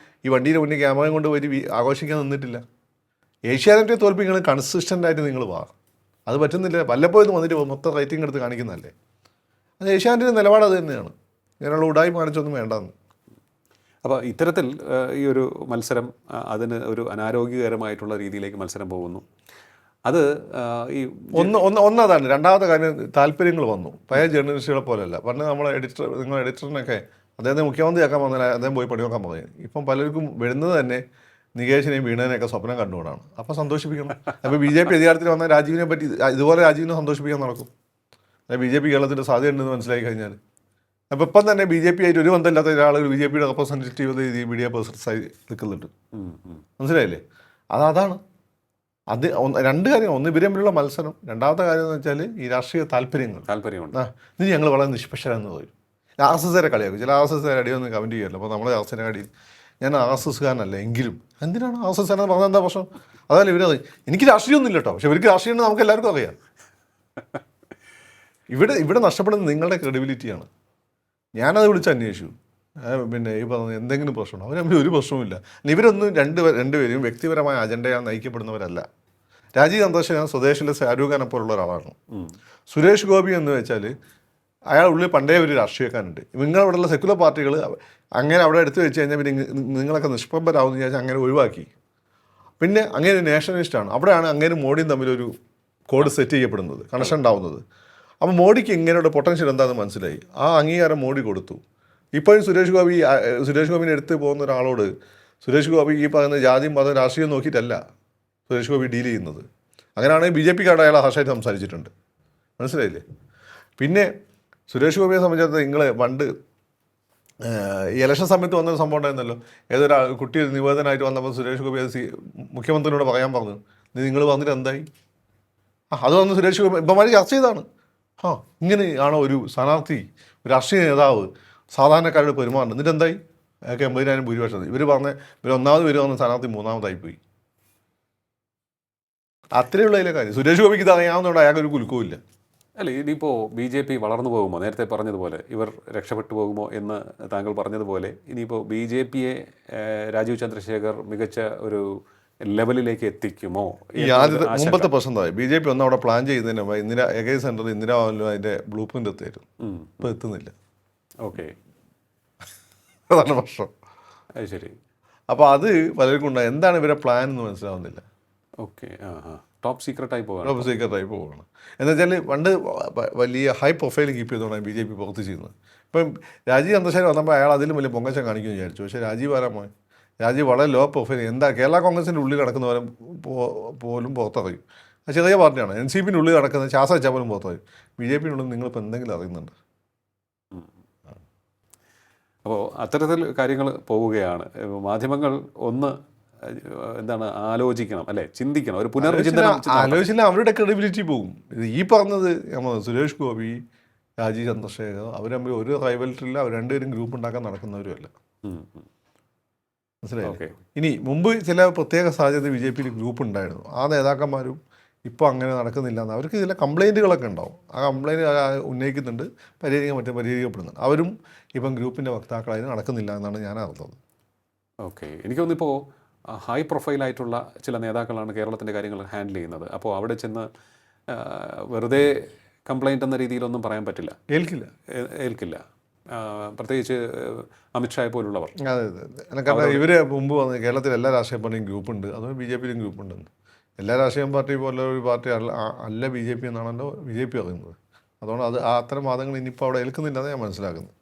ഈ വണ്ടിയുടെ മുന്നിൽ ക്യാമറയും കൊണ്ട് പോയി ആഘോഷിക്കാൻ നിന്നിട്ടില്ല. ഏഷ്യാനെറ്റ് തോൽപ്പിക്കണം, കൺസിസ്റ്റൻ്റായിട്ട് നിങ്ങൾ വാ. അത് പറ്റുന്നില്ല. വല്ലപ്പോഴും വന്നിട്ട് മൊത്തം റേറ്റിംഗ് എടുത്ത് കാണിക്കുന്നതല്ലേ. അത് ഏഷ്യാനെറ്റിൻ്റെ നിലപാട് അത് തന്നെയാണ്. ഇങ്ങനെയുള്ള ഉടായ്പ കാണിച്ചൊന്നും വേണ്ടെന്ന്. അപ്പോൾ ഇത്തരത്തിൽ ഈ ഒരു മത്സരം അതിന് ഒരു അനാരോഗ്യകരമായിട്ടുള്ള രീതിയിലേക്ക് മത്സരം പോകുന്നു. അത് ഈ ഒന്നതാണ്. രണ്ടാമത്തെ കാര്യം, താല്പര്യങ്ങൾ വന്നു. പഴയ ജേർണലിസ്റ്റുകളെ പോലെയല്ല. പണ്ട് നമ്മളെ നിങ്ങളുടെ എഡിറ്ററിനൊക്കെ അദ്ദേഹത്തെ മുഖ്യമന്ത്രിയാക്കാൻ വന്നാൽ അദ്ദേഹം പോയി പണി നോക്കാൻ പറഞ്ഞു. ഇപ്പം പലർക്കും വരുന്നത് തന്നെ നികേഷിനെയും വീണേനെയൊക്കെ സ്വപ്നം കണ്ടുകൊണ്ടാണ്. അപ്പം സന്തോഷിപ്പിക്കണം. അപ്പോൾ BJP അധികാരത്തിൽ വന്നാൽ രാജീവിനെ പറ്റി ഇതുപോലെ രാജീവിനെ സന്തോഷിപ്പിക്കാൻ നടക്കും. BJP കേരളത്തിൻ്റെ സാധ്യതയുണ്ടെന്ന് മനസ്സിലാക്കി കഴിഞ്ഞാൽ അപ്പോൾ ഇപ്പം തന്നെ BJP ആയിട്ട് ഒരു ബന്ധമില്ലാത്ത ഒരാൾ BJPയുടെ റെപ്രസെൻറ്റേറ്റീവ് ഈ മീഡിയ പേഴ്സൺസായി നിൽക്കുന്നുണ്ട്. മനസ്സിലായില്ലേ? അതാണ് അത്. രണ്ട് കാര്യം, ഒന്ന് ഇവർ തമ്മിലുള്ള മത്സരം, രണ്ടാമത്തെ കാര്യം എന്ന് വെച്ചാൽ ഈ രാഷ്ട്രീയ താല്പര്യമുണ്ട്. ഇനി ഞങ്ങൾ വളരെ നിഷ്പക്ഷരാന്ന് പറയും. RSSകാരെ കളിയാക്കും. ചില RSSകാരെ അടിയൊന്നും കമൻറ്റ് ചെയ്യുമല്ലോ. അപ്പോൾ നമ്മളെ RSSകാരുടെ അടിയിൽ ഞാൻ RSSകാരനല്ല എങ്കിലും എന്തിനാണ് RSSകാരെന്ന് പറഞ്ഞാൽ എന്താ പ്രശ്നം? അതല്ല ഇവരത്. എനിക്ക് രാഷ്ട്രീയമൊന്നും ഇല്ല കേട്ടോ, പക്ഷെ ഇവർക്ക് രാഷ്ട്രീയം നമുക്ക് എല്ലാവർക്കും അറിയാം. ഇവിടെ നഷ്ടപ്പെടുന്നത് നിങ്ങളുടെ ക്രെഡിബിലിറ്റിയാണ്. ഞാനത് വിളിച്ച് അന്വേഷിച്ചു. പിന്നെ ഈ പറഞ്ഞ എന്തെങ്കിലും പ്രശ്നമുണ്ടോ? അവർ തമ്മിൽ ഒരു പ്രശ്നവുമില്ല. ഇവരൊന്നും രണ്ടുപേരും വ്യക്തിപരമായ അജണ്ടയാൽ നയിക്കപ്പെടുന്നവരല്ല. രാജീവ് ചന്ദ്രശേഖരൻ സ്വദേശിലെ ഷാരൂഖ് ഖാനെ പോലുള്ള ഒരാളാണ്. സുരേഷ് ഗോപി എന്ന് വെച്ചാൽ അയാൾ ഉള്ളിൽ പണ്ടേ ഒരു രാഷ്ട്രീയക്കാരുണ്ട്. നിങ്ങളിവിടെയുള്ള സെക്കുലർ പാർട്ടികൾ അങ്ങനെ അവിടെ എടുത്തു വെച്ച് കഴിഞ്ഞാൽ പിന്നെ നിങ്ങളൊക്കെ നിഷ്പ്രഭരാകുമെന്ന് വിചാരിച്ചാൽ അങ്ങനെ ഒഴിവാക്കി. പിന്നെ അങ്ങനെ നാഷണലിസ്റ്റാണ്. അവിടെയാണ് അങ്ങനെ മോഡിയും തമ്മിലൊരു കോഡ് സെറ്റ് ചെയ്യപ്പെടുന്നത്, കണക്ഷൻ ഉണ്ടാവുന്നത്. അപ്പോൾ മോഡിക്ക് ഇങ്ങനെയുള്ള പൊട്ടൻഷ്യൽ എന്താണെന്ന് മനസ്സിലായി. ആ അംഗീകാരം മോഡി കൊടുത്തു. ഇപ്പോഴും സുരേഷ് ഗോപിനെ എടുത്ത് പോകുന്ന ഒരാളോട് സുരേഷ് ഗോപി ഈ പറയുന്ന ജാതിയും മതം രാഷ്ട്രീയം നോക്കിയിട്ടല്ല സുരേഷ് ഗോപി ഡീൽ ചെയ്യുന്നത്. അങ്ങനെയാണെങ്കിൽ BJPക്കാരുടെ അയാൾ ഹാഷായിട്ട് സംസാരിച്ചിട്ടുണ്ട്. മനസ്സിലായില്ലേ? പിന്നെ സുരേഷ് ഗോപിയെ സംബന്ധിച്ചിടത്തോളം നിങ്ങൾ പണ്ട് ഈ ഇലക്ഷൻ സമയത്ത് വന്നൊരു സംഭവം ഉണ്ടായിരുന്നല്ലോ. ഏതൊരാൾ കുട്ടി നിവേദനമായിട്ട് വന്നപ്പോൾ സുരേഷ് ഗോപി അത് മുഖ്യമന്ത്രിയോട് പറയാൻ പറഞ്ഞു. നിങ്ങൾ വന്നിട്ട് എന്തായി? അത് വന്ന് സുരേഷ് ഗോപി ഇപ്പന്മാർ ചർച്ച ചെയ്താണ്. ഇങ്ങനെ ആണോ ഒരു സ്ഥാനാർത്ഥി, ഒരു രാഷ്ട്രീയ നേതാവ് സാധാരണക്കാരുടെ പെരുമാറുന്നത്? എന്നിട്ട് എന്തായി? അയാൾക്ക് 80,000 ഭൂരിപക്ഷം. ഇവർ ഒന്നാമത് വരുമെന്ന് സ്ഥാനാർത്ഥി മൂന്നാമതായി പോയി. അത്രയുള്ള അതിലെ കാര്യം. സുരേഷ് ഗോപിക്ക് ഇത് അറിയാവുന്നതുകൊണ്ട് അയാൾക്കൊരു കുലുക്കവുമില്ല. അല്ല, ഇനിയിപ്പോൾ BJP വളർന്നു പോകുമോ? നേരത്തെ പറഞ്ഞതുപോലെ ഇവർ രക്ഷപ്പെട്ടു പോകുമോ എന്ന് താങ്കൾ പറഞ്ഞതുപോലെ ഇനിയിപ്പോൾ BJPയെ രാജീവ് ചന്ദ്രശേഖർ മികച്ച ഒരു ലെവലിലേക്ക് എത്തിക്കുമോ? ഈ മുമ്പത്തെ പ്രശ്നം എന്തായി? BJP ഒന്നും അവിടെ പ്ലാൻ ചെയ്യുന്നതിന് മുമ്പ് എകൈ സെൻറ്ററിൽ ഇന്ദിരാഭവനിലും അതിൻ്റെ ബ്ലൂ പ്രിൻ്റ് എത്തിയായിരുന്നു. ഇപ്പോൾ എത്തുന്നില്ല. ഓക്കെ, അതാണ് പ്രശ്നം. അത് ശരി. അപ്പോൾ അത് പലർക്കും ഉണ്ടായി. എന്താണ് ഇവരെ പ്ലാൻ എന്ന് മനസ്സിലാവുന്നില്ല. ഓക്കെ, ടോപ്പ് സീക്രട്ടായി പോവുകയാണ്. എന്ന് വെച്ചാൽ പണ്ട് വലിയ ഹൈ പ്രൊഫൈൽ കീപ്പ് ചെയ്തുകൊണ്ടാണ് BJP പുറത്ത് ചെയ്യുന്നത്. ഇപ്പം രാജീവ് ചന്ദ്രശേഖരൻ വന്നപ്പോൾ അയാൾ അതിലും വലിയ പൊങ്ങച്ചം കാണിക്കുമെന്ന് വിചാരിച്ചു. പക്ഷേ രാജീവ് വളരെ ലോ പ്രൊഫൈൽ. കേരള കോൺഗ്രസിൻ്റെ ഉള്ളിൽ നടക്കുന്നവരെ പോലും പുറത്തറിയും. അത് ചെറിയ പാർട്ടിയാണ്. NCPൻ്റെ ഉള്ളിൽ നടക്കുന്നത് ശ്വാസം വെച്ചാൽ പോലും പുറത്തറിയും. BJPയുടെ നിങ്ങളിപ്പോൾ എന്തെങ്കിലും അറിയുന്നുണ്ട്? അപ്പോൾ അത്തരത്തിൽ കാര്യങ്ങൾ പോവുകയാണ്. മാധ്യമങ്ങൾ ഒന്ന് എന്താണ് ആലോചിക്കണം അല്ലേ, ചിന്തിക്കണം, ഒരു പുനർവിചിന്തനം ആലോചിച്ചില്ല അവരുടെ ക്രെഡിബിലിറ്റി പോകും. ഇത് ഈ പറഞ്ഞത് സുരേഷ് ഗോപി, രാജീവ് ചന്ദ്രശേഖർ അവർ തമ്മിൽ ഒരു റൈവൽറ്റില്ല. അവർ രണ്ടുപേരും ഗ്രൂപ്പ് ഉണ്ടാക്കാൻ നടക്കുന്നവരുമല്ല. മനസ്സിലായി. ഇനി മുമ്പ് ചില പ്രത്യേക സാഹചര്യത്തിൽ BJP ഗ്രൂപ്പ് ഉണ്ടായിരുന്നു. ആ നേതാക്കന്മാരും ഇപ്പോൾ അങ്ങനെ നടക്കുന്നില്ല എന്ന് അവർക്ക് ചില കംപ്ലൈൻറ്റുകളൊക്കെ ഉണ്ടാവും. ആ കംപ്ലൈൻറ്റ് ഉന്നയിക്കുന്നുണ്ട്, പരിഹരിക്കപ്പെടുന്നുണ്ട്. അവരും ഇപ്പം ഗ്രൂപ്പിൻ്റെ വക്താക്കളായി നടക്കുന്നില്ല എന്നാണ് ഞാൻ അറിഞ്ഞത്. ഓക്കെ, എനിക്ക് തോന്നുന്നിപ്പോൾ ഹൈ പ്രൊഫൈലായിട്ടുള്ള ചില നേതാക്കളാണ് കേരളത്തിൻ്റെ കാര്യങ്ങൾ ഹാൻഡിൽ ചെയ്യുന്നത്. അപ്പോൾ അവിടെ ചെന്ന് വെറുതെ കംപ്ലൈൻറ്റ് എന്ന രീതിയിലൊന്നും പറയാൻ പറ്റില്ല, ഏൽക്കില്ല. പ്രത്യേകിച്ച് അമിത്ഷായെ പോലുള്ളവർ. അതെ അതെ അതെ. കാരണം ഇവർ മുമ്പ് വന്ന് കേരളത്തിൽ എല്ലാ രാഷ്ട്രീയ പാർട്ടിയും ഗ്രൂപ്പുണ്ട്, അതുപോലെ BJP ഗ്രൂപ്പുണ്ടെന്ന്. എല്ലാ രാഷ്ട്രീയ പാർട്ടി പോലെ ഒരു പാർട്ടി അല്ല BJP എന്നാണല്ലോ BJP പറയുന്നത്. അതുകൊണ്ട് അത്തരം വാദങ്ങൾ ഇനിയിപ്പോൾ അവിടെ ഏൽക്കുന്നില്ലെന്ന് ഞാൻ മനസ്സിലാക്കുന്നത്.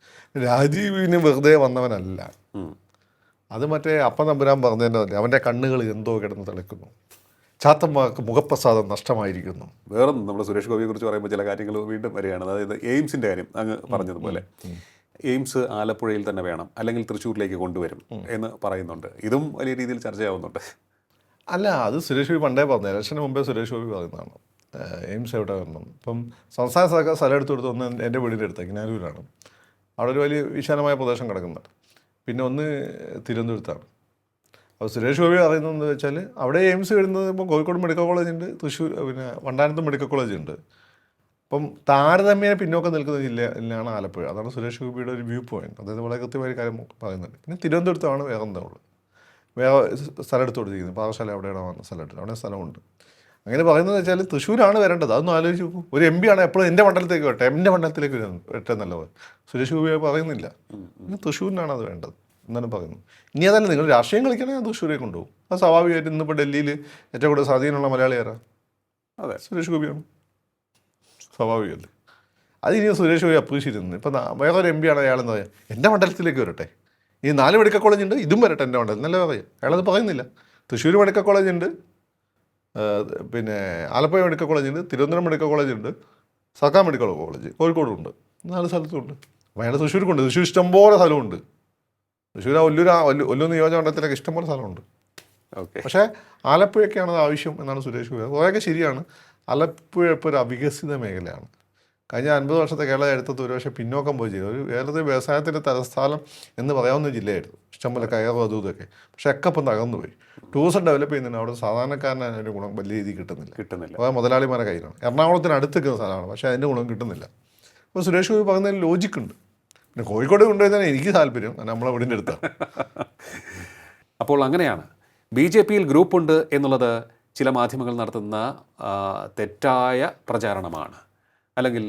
രാജീവിന് വെറുതെ വന്നവനല്ല, അത് മറ്റേ അപ്പം തമ്പുരാൻ പറഞ്ഞതിൻ്റെ തന്നെ അവൻ്റെ കണ്ണുകൾ എന്തോ കിടന്ന് തിളയ്ക്കുന്നു, ചാത്തന്മാർക്ക് മുഖപ്രസാദം നഷ്ടമായിരിക്കുന്നു. വേറൊന്നും നമ്മൾ സുരേഷ് ഗോപിയെ കുറിച്ച് പറയുമ്പോൾ ചില കാര്യങ്ങൾ വീണ്ടും വരികയാണ്. അതായത് എയിംസിൻ്റെ കാര്യം അങ്ങ് പറഞ്ഞതുപോലെ എയിംസ് ആലപ്പുഴയിൽ തന്നെ വേണം, അല്ലെങ്കിൽ തൃശ്ശൂരിലേക്ക് കൊണ്ടുവരും എന്ന് പറയുന്നുണ്ട്. ഇതും വലിയ രീതിയിൽ ചർച്ചയാവുന്നുണ്ട്. അല്ല, അത് സുരേഷ് ഗോപി പണ്ടേ പറഞ്ഞു, ഇലക്ഷന് മുമ്പേ സുരേഷ് ഗോപി പറയുന്നതാണ് എയിംസ് എവിടെ വരണം. ഇപ്പം സംസ്ഥാന സർക്കാർ സ്ഥലം എടുത്തു കൊടുത്ത് ഒന്ന് എൻ്റെ വീടിൻ്റെ അടുത്ത് കിനാലൂരാണ്, അവിടെ ഒരു വലിയ വിശാലമായ പ്രദേശം കിടക്കുന്നുണ്ട്. പിന്നെ ഒന്ന് തിരുവനന്തപുരത്താണ്. അപ്പോൾ സുരേഷ് ഗോപി പറയുന്നതെന്ന് വെച്ചാൽ അവിടെ എയിംസ് വരുന്നത് ഇപ്പം കോഴിക്കോട് മെഡിക്കൽ കോളേജ് ഉണ്ട്, തൃശ്ശൂർ പിന്നെ വണ്ടാനത്തും മെഡിക്കൽ കോളേജ് ഉണ്ട്. അപ്പം താരതമ്യേന പിന്നോക്കം നിൽക്കുന്ന ജില്ലയിലാണ് ആലപ്പുഴ. അതാണ് സുരേഷ് ഗോപിയുടെ ഒരു വ്യൂ പോയിന്റ്. അതായത് വളരെ കൃത്യമായ കാര്യം പറയുന്നുണ്ട്. പിന്നെ തിരുവനന്തപുരത്താണ് വേറെ എന്താ ഉള്ളത്, വേറെ സ്ഥലം എടുത്ത് കൊടുത്തിരിക്കുന്നത്, പാറശാല എവിടെയാണ് വന്ന സ്ഥലമായിട്ട് അവിടെ സ്ഥലമുണ്ട്. അങ്ങനെ പറയുന്നത് വെച്ചാൽ തൃശ്ശൂരാണ് വരേണ്ടത്. അതൊന്നും ആലോചിച്ച് നോക്കും. ഒരു MP ആണ് എപ്പോഴും എൻ്റെ മണ്ഡലത്തേക്ക് വരട്ടെ, എൻ്റെ മണ്ഡലത്തിലേക്ക് വരട്ടെ നല്ലത് സുരേഷ് ഗോപി പറയുന്നില്ല. പിന്നെ തൃശ്ശൂരിനാണ് അത് വേണ്ടത് എന്നാണ് പറയുന്നത്. ഇനി അതല്ല, നിങ്ങൾ രാഷ്ട്രീയം കളിക്കണമെങ്കിൽ തൃശ്ശൂരെ കൊണ്ടുപോകും. അത് സ്വാഭാവികമായിട്ട് ഇന്നിപ്പോൾ ഡൽഹിയിൽ ഏറ്റവും കൂടുതൽ സ്വാധീനമുള്ള മലയാളി ആരാ? അതെ, സുരേഷ് ഗോപിയാണ്. സ്വാഭാവികമല്ലേ. അത് ഇനി സുരേഷ് ഗോപി അപ്രീഷിയേറ്റ് ചെയ്യുന്നത്. ഇപ്പം വേറൊരു MP ആണ് അയാളെന്ന് പറയാം, എൻ്റെ മണ്ഡലത്തിലേക്ക് വരട്ടെ, ഈ 4 മെഡിക്കൽ കോളേജ് ഉണ്ട്, ഇതും വരട്ടെ എൻ്റെ മണ്ഡലം നല്ല പറയാം. അയാളത് പറയുന്നില്ല. തൃശ്ശൂർ മെഡിക്കൽ കോളേജ് ഉണ്ട്, പിന്നെ ആലപ്പുഴ മെഡിക്കൽ കോളേജ് ഉണ്ട്, തിരുവനന്തപുരം മെഡിക്കൽ കോളേജ് ഉണ്ട്, സർക്കാർ മെഡിക്കൽ കോളേജ് കോഴിക്കോടുണ്ട്, 4 സ്ഥലത്തുണ്ട്. അപ്പോൾ അയാൾ തൃശ്ശൂർക്കുണ്ട്. തൃശ്ശൂർ ഇഷ്ടംപോലെ സ്ഥലമുണ്ട്. തൃശ്ശൂർ ഒല്ലൂർ നിയോജകമണ്ഡലത്തിലൊക്കെ ഇഷ്ടംപോലെ സ്ഥലമുണ്ട്. ഓക്കെ, പക്ഷേ ആലപ്പുഴയ്ക്കാണ് അത് ആവശ്യം എന്നാണ് സുരേഷ് ഗോപി. കുറേയൊക്കെ ശരിയാണ്. ആലപ്പുഴ ഇപ്പോൾ ഒരു അവികസിത മേഖലയാണ്. കഴിഞ്ഞ 50 വർഷത്തെ കേരള ചരിത്രത്തിൽ ഒരുപക്ഷെ പിന്നോക്കം പോയി ചെയ്തു. ഒരു കേരളത്തിൽ വ്യവസായത്തിൻ്റെ തലസ്ഥാനം എന്ന് പറയാവുന്ന ജില്ലയായിരുന്നു, ഇഷ്ടംപോലെ കയറും അതും ഇതൊക്കെ. പക്ഷെ ഒക്കെ ഇപ്പം തകർന്നു പോയി. ടൂറിസം ഡെവലപ്പ് ചെയ്യുന്നതിന് അവിടെ സാധാരണക്കാരന് അതിൻ്റെ ഗുണം വലിയ രീതിയിൽ കിട്ടുന്നില്ല. അത് മുതലാളിമാരെ കയ്യിലാണ്. എറണാകുളത്തിന് അടുത്ത് നിൽക്കുന്ന സ്ഥലമാണ്, പക്ഷേ അതിൻ്റെ ഗുണം കിട്ടുന്നില്ല. അപ്പോൾ സുരേഷ് ഗോപി പറയുന്നതിൽ ലോജിക്കുണ്ട്. പിന്നെ കോഴിക്കോട് കൊണ്ടുപോയി എനിക്ക് താല്പര്യം, നമ്മളെ വീടിൻ്റെ അടുത്താണ്. അപ്പോൾ അങ്ങനെയാണ് BJP-യിൽ ഗ്രൂപ്പുണ്ട് എന്നുള്ളത് ചില മാധ്യമങ്ങൾ നടത്തുന്ന തെറ്റായ പ്രചാരണമാണ്, അല്ലെങ്കിൽ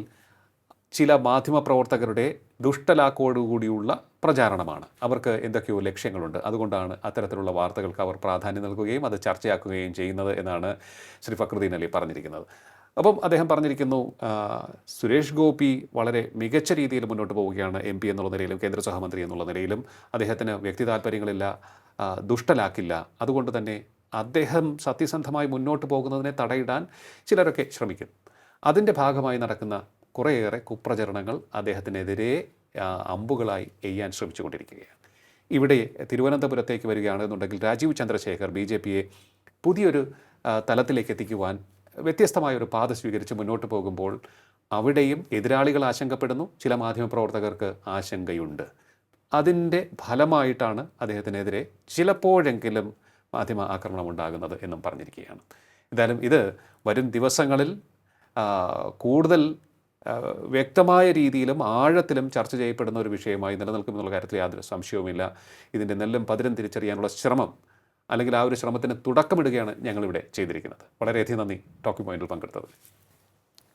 ചില മാധ്യമപ്രവർത്തകരുടെ ദുഷ്ടലാക്കോടുകൂടിയുള്ള പ്രചാരണമാണ്. അവർക്ക് എന്തൊക്കെയോ ലക്ഷ്യങ്ങളുണ്ട്, അതുകൊണ്ടാണ് അത്തരത്തിലുള്ള വാർത്തകൾക്ക് അവർ പ്രാധാന്യം നൽകുകയും അത് ചർച്ചയാക്കുകയും ചെയ്യുന്നത് എന്നാണ് ശ്രീ ഫക്രുദ്ദീൻ അലി പറഞ്ഞിരിക്കുന്നത്. അപ്പം അദ്ദേഹം പറഞ്ഞിരിക്കുന്നു, സുരേഷ് ഗോപി വളരെ മികച്ച രീതിയിൽ മുന്നോട്ട് പോവുകയാണ് MP എന്നുള്ള നിലയിലും കേന്ദ്ര സഹമന്ത്രി എന്നുള്ള നിലയിലും. അദ്ദേഹത്തിന് വ്യക്തി താല്പര്യങ്ങളില്ല, ദുഷ്ടലാക്കില്ല. അതുകൊണ്ട് തന്നെ അദ്ദേഹം സത്യസന്ധമായി മുന്നോട്ട് പോകുന്നതിനെ തടയിടാൻ ചിലരൊക്കെ ശ്രമിക്കും. അതിൻ്റെ ഭാഗമായി നടക്കുന്ന കുറേയേറെ കുപ്രചരണങ്ങൾ അദ്ദേഹത്തിനെതിരെ അമ്പുകളായി എയ്യാൻ ശ്രമിച്ചുകൊണ്ടിരിക്കുകയാണ്. ഇവിടെ തിരുവനന്തപുരത്തേക്ക് വരികയാണെന്നുണ്ടെങ്കിൽ രാജീവ് ചന്ദ്രശേഖർ BJP-യെ പുതിയൊരു തലത്തിലേക്ക് എത്തിക്കുവാൻ വ്യത്യസ്തമായ ഒരു പാത സ്വീകരിച്ച് മുന്നോട്ട് പോകുമ്പോൾ അവിടെയും എതിരാളികൾ ആശങ്കപ്പെടുന്നു, ചില മാധ്യമപ്രവർത്തകർക്ക് ആശങ്കയുണ്ട്. അതിൻ്റെ ഫലമായിട്ടാണ് അദ്ദേഹത്തിനെതിരെ ചിലപ്പോഴെങ്കിലും മാധ്യമ ആക്രമണം ഉണ്ടാകുന്നത് എന്നും പറഞ്ഞിരിക്കുകയാണ്. എന്തായാലും ഇത് വരും ദിവസങ്ങളിൽ കൂടുതൽ വ്യക്തമായ രീതിയിലും ആഴത്തിലും ചർച്ച ചെയ്യപ്പെടുന്ന ഒരു വിഷയമായി നിലനിൽക്കുമെന്നുള്ള കാര്യത്തിൽ യാതൊരു സംശയവുമില്ല. ഇതിൻ്റെ നെല്ലും പതിരും തിരിച്ചറിയാനുള്ള ശ്രമം, അല്ലെങ്കിൽ ആ ഒരു ശ്രമത്തിന് തുടക്കമിടുകയാണ് ഞങ്ങളിവിടെ ചെയ്തിരിക്കുന്നത്. വളരെയധികം നന്ദി ടോക്കിംഗ് പോയിന്റിൽ പങ്കെടുത്തത്.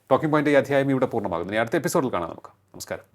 ടോക്കിംഗ് പോയിന്റ് ഈ അധ്യായം ഇവിടെ പൂർണ്ണമാകുന്നു. ഇനി അടുത്ത എപ്പിസോഡിൽ കാണാം നമുക്ക്. നമസ്കാരം.